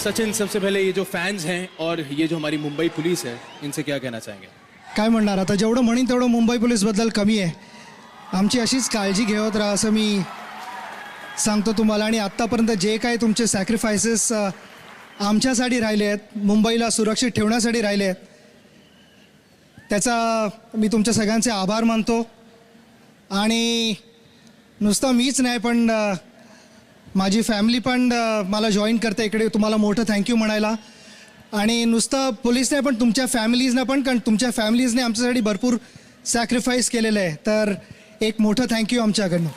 सचिन, सबसे पहले ये जो फॅन्स हैं और ये जो हमारी मुंबई पुलिस है, इनसे क्या कहना चाहेंगे? काय म्हणणार आता, जेवढं म्हणीन तेवढं मुंबई पोलीसबद्दल कमी आहे. आमची अशीच काळजी घेत राहा असं मी सांगतो तुम्हाला. आणि आत्तापर्यंत जे काही तुमचे सॅक्रिफायसेस आमच्यासाठी राहिले आहेत, मुंबईला सुरक्षित ठेवण्यासाठी राहिले आहेत, त्याचा मी तुमच्या सगळ्यांचे आभार मानतो. आणि नुसतं मीच नाही पण माझी फॅमिली पण मला जॉईन करते इकडे. तुम्हाला मोठं थँक्यू म्हणायला. आणि नुसतं पोलीसने पण तुमच्या फॅमिलीजने पण, कारण तुमच्या फॅमिलीजने आमच्यासाठी भरपूर सॅक्रिफाईस केलेलं आहे, तर एक मोठं थँक्यू आमच्याकडनं.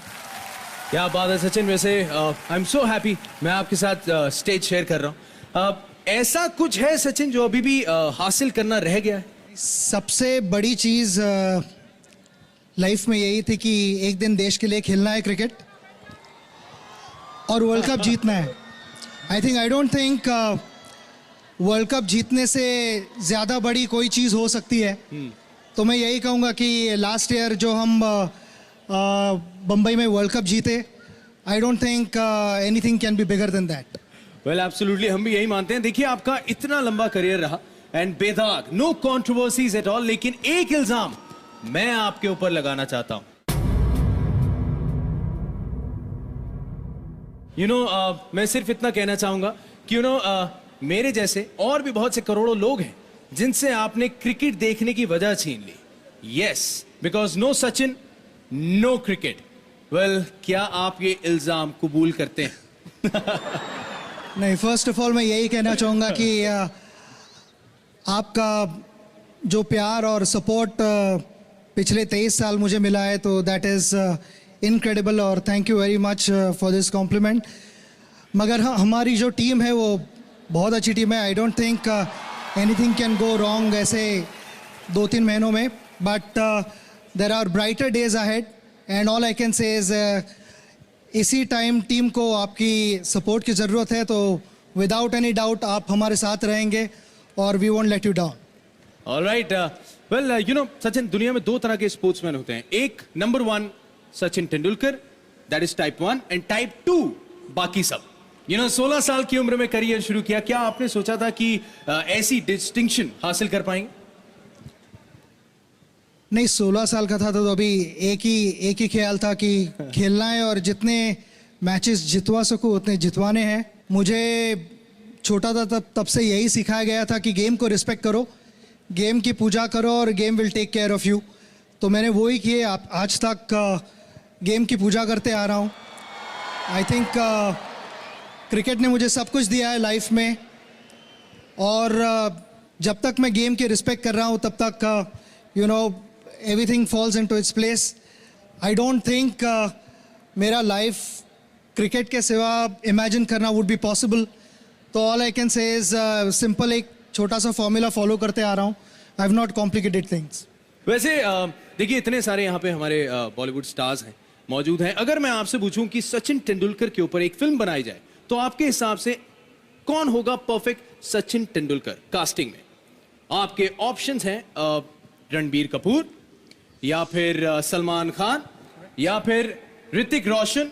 क्या बात है सचिन. वैसे आई एम सो हैप्पी मैं आपके साथ स्टेज शेयर कर रहा हूँ. ऐसा कुछ है सचिन जो अभी भी हासिल करना रह गया है? सबसे बड़ी चीज़ लाइफ में यही थी कि एक दिन देश के लिए खेलना है क्रिकेट और वर्ल्ड कप जीतना है. I don't think world cup जीतने से ज़्यादा बड़ी कोई चीज़ हो सकती है. तो मैं यही कहूँगा कि लास्ट ईयर जो हम बम्बई में वर्ल्ड कप जीते, आई don't think anything can be bigger than that. Well absolutely, हम भी यही मानते हैं. देखिए, आपका इतना लंबा करियर रहा एंड बेदाग, नो कंट्रोवर्सीज एट ऑल. लेकिन एक इल्जाम मैं आपके ऊपर लगाना चाहता हूं. मैं सिर्फ इतना कहना चाहूंगा कि मेरे जैसे और भी बहुत से करोड़ों लोग हैं जिनसे आपने क्रिकेट देखने की वजह छीन ली. Yes, because no Sachin no cricket. Well, क्या आप ये इल्जाम कबूल करते हैं? नहीं, फर्स्ट ऑफ ऑल मैं यही कहना चाहूँगा कि आपका जो प्यार और सपोर्ट पिछले 23 साल मुझे मिला है, तो दैट इज़ इनक्रेडिबल और thank you very much for this complement. मगर हाँ, हमारी जो टीम है वो बहुत अच्छी टीम है. I don't think anything can go wrong ऐसे 2-3 महीनों में. But there are brighter days ahead and all I can say is इसी टाइम टीम को आपकी सपोर्ट की ज़रूरत है. तो विदाउट एनी डाउट आप हमारे साथ रहेंगे और we won't let you down. Alright. Well, Sachin, दुनिया में 2 तरह के स्पोर्ट्समैन होते हैं. एक number 1 Sachin Tendulkar, that is type 1, and type 2 बाकी सब. 16 साल की उम्र में करियर शुरू किया. क्या आपने सोचा था कि ऐसी डिस्टिंक्शन हासिल कर पाएंगे? नहीं, 16 साल का था तो अभी एक ही ख्याल था कि खेलना है और जितने मैचेस जितवा सकूं उतने जितवाने हैं. मुझे छोटा था तब से यही सिखाया गया था कि गेम को रिस्पेक्ट करो, गेम की पूजा करो और game will take care of you. तो मैंने वो ही किए. आज तक गेम की पूजा करते आ रहा हूँ. आई थिंक क्रिकेट ने मुझे सब कुछ दिया है लाइफ में, और जब तक मैं गेम की रिस्पेक्ट कर रहा हूँ तब तक everything falls into its place. I don't think मेरा लाइफ क्रिकेट के सिवा इमेजिन करना वुड बी पॉसिबल. तो all I can say is simple, एक छोटा सा फॉर्मूला फॉलो करते आ रहा हूँ. I have not complicated things. वैसे देखिए, इतने सारे यहाँ पे हमारे बॉलीवुड स्टार्स हैं, मौजूद हैं. अगर मैं आपसे पूछूं कि सचिन तेंदुलकर के ऊपर एक फिल्म बनाई जाए, तो आपके हिसाब से कौन होगा परफेक्ट सचिन तेंदुलकर कास्टिंग में? आपके ऑप्शंस हैं रणबीर कपूर, या फिर सलमान खान, या फिर ऋतिक रोशन,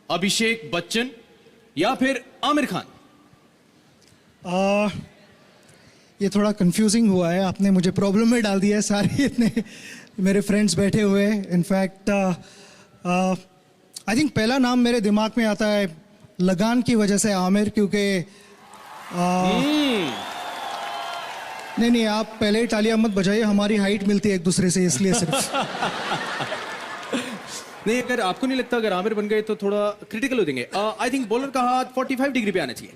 अभिषेक बच्चन, या फिर आमिर खान. ये थोड़ा कंफ्यूजिंग हुआ है, आपने मुझे प्रॉब्लम में डाल दिया है. सारे इतने मेरे फ्रेंड्स बैठे हुए हैं. इनफैक्ट आई थिंक पहला नाम मेरे दिमाग में आता है लगान की वजह से आमिर, क्योंकि नहीं, आप पहले तालियां मत बजाइए, हमारी हाइट मिलती है एक दूसरे से, इसलिए सिर्फ. नहीं, अगर आपको नहीं लगता अगर आमिर बन गए तो थोड़ा क्रिटिकल हो जाएंगे? आई थिंक बॉलर का हाथ 45 डिग्री पे आना चाहिए.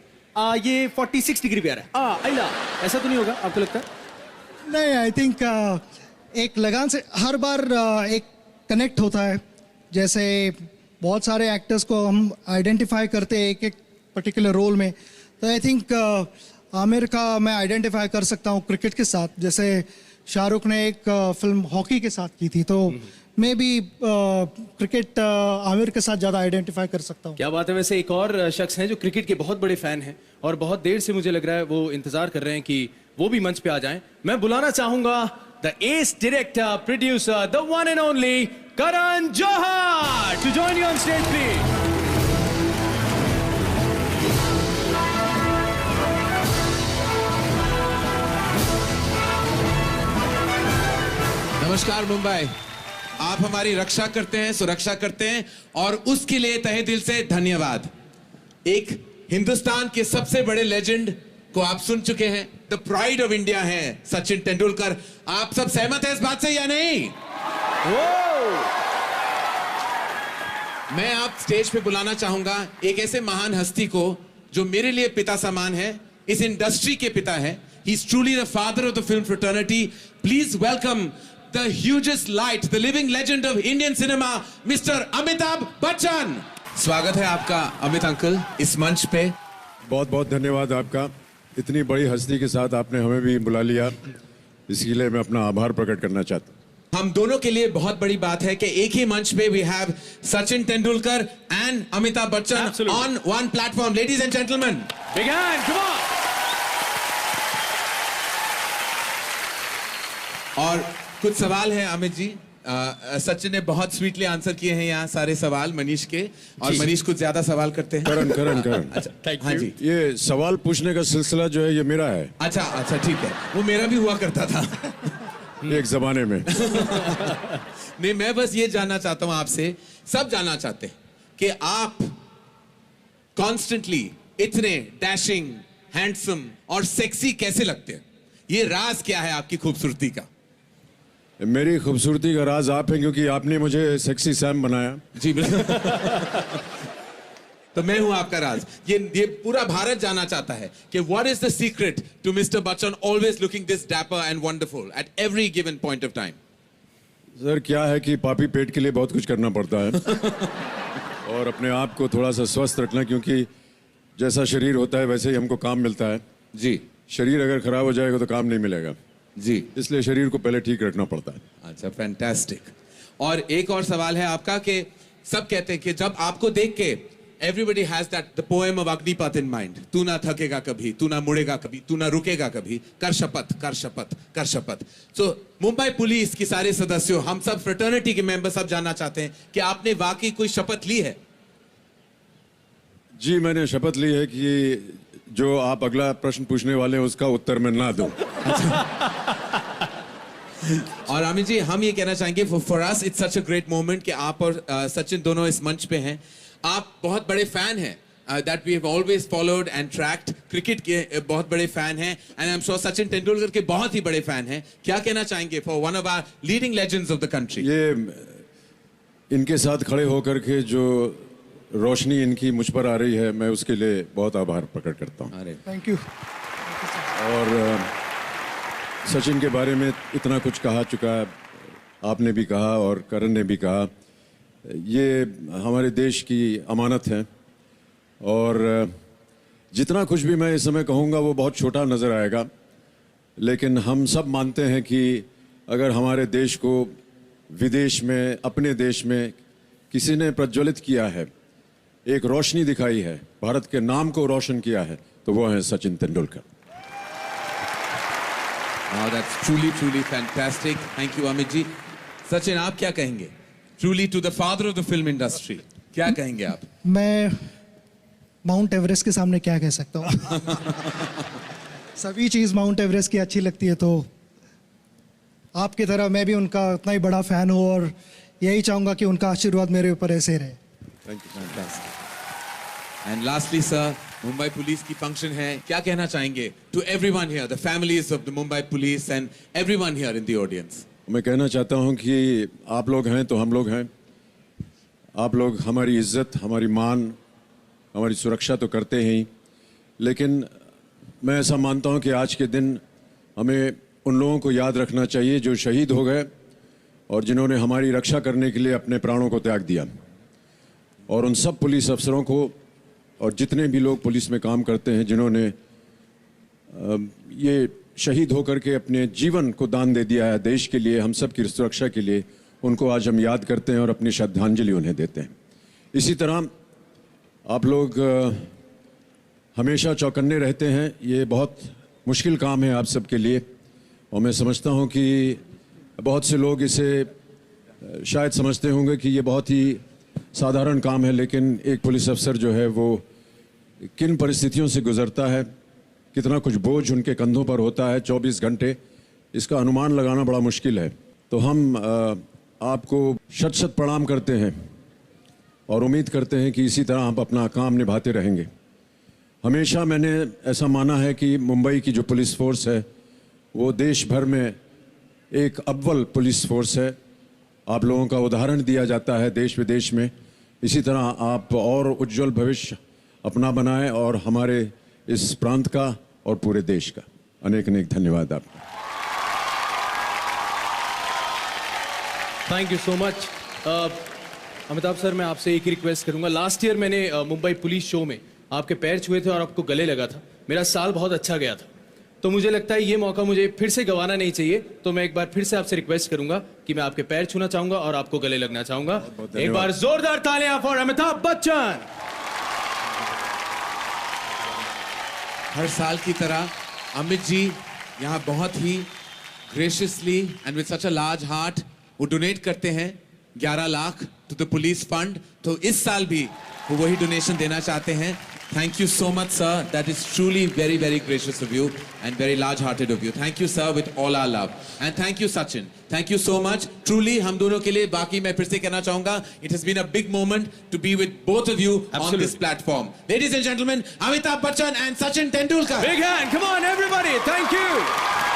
ये 46 डिग्री पे आ रहा है. आइला, ऐसा तो नहीं होगा आपको लगता है? नहीं, आई थिंक एक लगान से हर बार एक कनेक्ट होता है. जैसे बहुत सारे एक्टर्स को हम आइडेंटिफाई करते हैं एक पर्टिकुलर रोल में, तो आई थिंक आमिर का मैं आइडेंटिफाई कर सकता हूँ क्रिकेट के साथ. जैसे शाहरुख ने एक फिल्म हॉकी के साथ की थी, तो मैं भी क्रिकेट आमिर के साथ ज़्यादा आइडेंटिफाई कर सकता हूँ. क्या बात है. वैसे एक और शख्स हैं जो क्रिकेट के बहुत बड़े फैन हैं और बहुत देर से मुझे लग रहा है वो इंतजार कर रहे हैं कि वो भी मंच पे आ जाएं. मैं बुलाना चाहूंगा the ace director producer the one and only Karan Johar to join you on stage please. नमस्कार मुंबई। आप हमारी रक्षा करते हैं, सुरक्षा करते हैं और उसके लिए तहे दिल से धन्यवाद। एक हिंदुस्तान के सबसे बड़े लेजेंड को आप सुन चुके हैं, द प्राइड ऑफ इंडिया है सचिन तेंदुलकर। आप सब सहमत हैं इस बात से या नहीं? मैं आप स्टेज पे बुलाना चाहूंगा एक ऐसे महान हस्ती को जो मेरे लिए पिता समान है, इस इंडस्ट्री के पिता है। He is truly the father of the film fraternity. Please welcome the hugest light, the living legend of Indian cinema, mister Amitabh Bachchan. स्वागत है आपका अमित अंकल इस मंच पे। बहुत बहुत धन्यवाद आपका। इतनी बड़ी हस्ती के साथ आपने हमें भी बुला लिया, इसके लिए मैं अपना आभार प्रकट करना चाहता हूँ। हम दोनों के लिए बहुत बड़ी बात है कि एक ही मंच पे we have Sachin Tendulkar and Amitabh Bachchan on one platform. Ladies and gentleman, Big hand, come on! और कुछ सवाल है अमित जी। सचिन ने बहुत स्वीटली आंसर किए हैं यहाँ सारे सवाल मनीष के, और मनीष कुछ ज्यादा सवाल करते हैं। करण अच्छा, हाँ जी। ये सवाल पूछने का सिलसिला जो है ये मेरा है। अच्छा ठीक है, वो मेरा भी हुआ करता था एक जमाने में। नहीं, मैं बस ये जानना चाहता हूं आपसे, सब जानना चाहते हैं कि आप कॉन्स्टेंटली इतने डैशिंग, हैंडसम और सेक्सी कैसे लगते हैं? ये राज क्या है आपकी खूबसूरती का? मेरी खूबसूरती का राज आप हैं, क्योंकि आपने मुझे सेक्सी सैम बनाया। जी बिल्कुल। तो मैं हूं आपका राज। ये पूरा भारत जानना चाहता है कि what is the secret to mister Bachchan always looking this dapper and wonderful at every given point of time. Sir क्या है कि पापी पेट के लिए बहुत कुछ करना पड़ता है और अपने आप को थोड़ा सा स्वस्थ रखना, क्योंकि जैसा शरीर होता है वैसे ही हमको काम मिलता है। जी। शरीर अगर खराब हो जाएगा तो काम नहीं मिलेगा जी, इसलिए शरीर को पहले ठीक रखना पड़ता है। अच्छा, फैंटास्टिक। और एक और सवाल है आपका कि सब कहते हैं कि जब आपको देख के everybody has that the poem of Agnipath in mind, तू ना थकेगा कभी, तू ना मुड़ेगा कभी, तू ना रुकेगा कभी, कर शपथ कर शपथ कर शपथ। So मुंबई पुलिस की सारे सदस्यों, हम सब फ्रेटर्निटी के मेंबर सब जानना चाहते हैं कि आपने वाकई कोई शपथ ली है? जी, मैंने शपथ ली है कि जो आप अगला प्रश्न पूछने वाले हैं उसका उत्तर मैं ना दूं। और अमित जी, हम ये कहना चाहेंगे for us it's such a great moment कि आप और सचिन दोनों इस मंच पे हैं। आप बहुत बड़े फैन हैं, that we have always followed and tracked. Cricket के बहुत बड़े फैन हैं and I am sure Sachin Tendulkar के बहुत ही बड़े फैन हैं। क्या कहना चाहेंगे for one of our leading legends of the country? ये इनके साथ खड़े होकर के जो रोशनी इनकी मुझ पर आ रही है, मैं उसके लिए बहुत आभार प्रकट करता हूँ। अरे थैंक यू। और सचिन के बारे में इतना कुछ कहा चुका है, आपने भी कहा और करण ने भी कहा। ये हमारे देश की अमानत है और जितना कुछ भी मैं इस समय कहूँगा वो बहुत छोटा नज़र आएगा, लेकिन हम सब मानते हैं कि अगर हमारे देश को विदेश में, अपने देश में किसी ने प्रज्वलित किया है, एक रोशनी दिखाई है, भारत के नाम को रोशन किया है, तो वो है Sachin Tendulkar. That's truly fantastic. Thank you Amit ji. Sachin, आप क्या कहेंगे? Truly to the father of the film industry, क्या कहेंगे आप? मैं माउंट एवरेस्ट के सामने क्या कह सकता हूँ? सभी चीज़ माउंट एवरेस्ट की अच्छी लगती है, तो आपकी तरह मैं भी उनका उतना ही बड़ा फैन हूँ और यही चाहूँगा कि उनका आशीर्वाद मेरे ऊपर ऐसे रहे। Thank you, fantastic. And lastly, sir, Mumbai police की फंक्शन है, क्या कहना चाहेंगे to everyone here, the families of the Mumbai police and everyone here in the audience? मैं कहना चाहता हूं कि आप लोग हैं तो हम लोग हैं। आप लोग हमारी इज्जत, हमारी मान, हमारी सुरक्षा तो करते हैं ही, लेकिन मैं ऐसा मानता हूं कि आज के दिन हमें उन लोगों को याद रखना चाहिए जो शहीद हो गए और जिन्होंने हमारी रक्षा करने के लिए अपने प्राणों को त्याग दिया। और उन सब पुलिस अफसरों को और जितने भी लोग पुलिस में काम करते हैं जिन्होंने ये शहीद होकर के अपने जीवन को दान दे दिया है देश के लिए, हम सब की सुरक्षा के लिए, उनको आज हम याद करते हैं और अपनी श्रद्धांजलि उन्हें देते हैं। इसी तरह आप लोग हमेशा चौकन्ने रहते हैं। ये बहुत मुश्किल काम है आप सबके लिए और मैं समझता हूँ कि बहुत से लोग इसे शायद समझते होंगे कि ये बहुत ही साधारण काम है, लेकिन एक पुलिस अफसर जो है वो किन परिस्थितियों से गुजरता है, कितना कुछ बोझ उनके कंधों पर होता है 24 घंटे, इसका अनुमान लगाना बड़ा मुश्किल है। तो हम आपको शत शत प्रणाम करते हैं और उम्मीद करते हैं कि इसी तरह आप अपना काम निभाते रहेंगे। हमेशा मैंने ऐसा माना है कि मुंबई की जो पुलिस फोर्स है वो देश भर में एक अव्वल पुलिस फोर्स है। आप लोगों का उदाहरण दिया जाता है देश विदेश में। इसी तरह आप और उज्जवल भविष्य अपना बनाएं और हमारे इस प्रांत का और पूरे देश का अनेक अनेक धन्यवाद आपका। Thank you so much. Amitabh sir, मैं आपसे एक ही रिक्वेस्ट करूंगा। लास्ट ईयर मैंने मुंबई पुलिस शो में आपके पैर छुए थे और आपको गले लगा था। मेरा साल बहुत अच्छा गया था, तो मुझे लगता है ये मौका मुझे फिर से गंवाना नहीं चाहिए। तो मैं एक बार फिर से आपसे रिक्वेस्ट करूंगा कि मैं आपके पैर छूना चाहूंगा और आपको गले लगना चाहूंगा। बहुत एक बार जोरदार तालियां फॉर अमिताभ बच्चन। हर साल की तरह अमित जी यहाँ बहुत ही graciously and with such a large heart वो डोनेट करते हैं 11 lakh to the police fund. तो इस साल भी वो वही डोनेशन देना चाहते हैं। Thank you so much, sir. That is truly very, very gracious of you and very large-hearted of you. Thank you, sir, with all our love. And thank you, Sachin. Thank you so much. Truly, हम दोनों के लिए बाकी मैं फिर से कहना चाहूँगा, it has been a big moment to be with both of you on this platform. Ladies and gentlemen, Amitabh Bachchan and Sachin Tendulkar. Big hand, come on everybody. Thank you.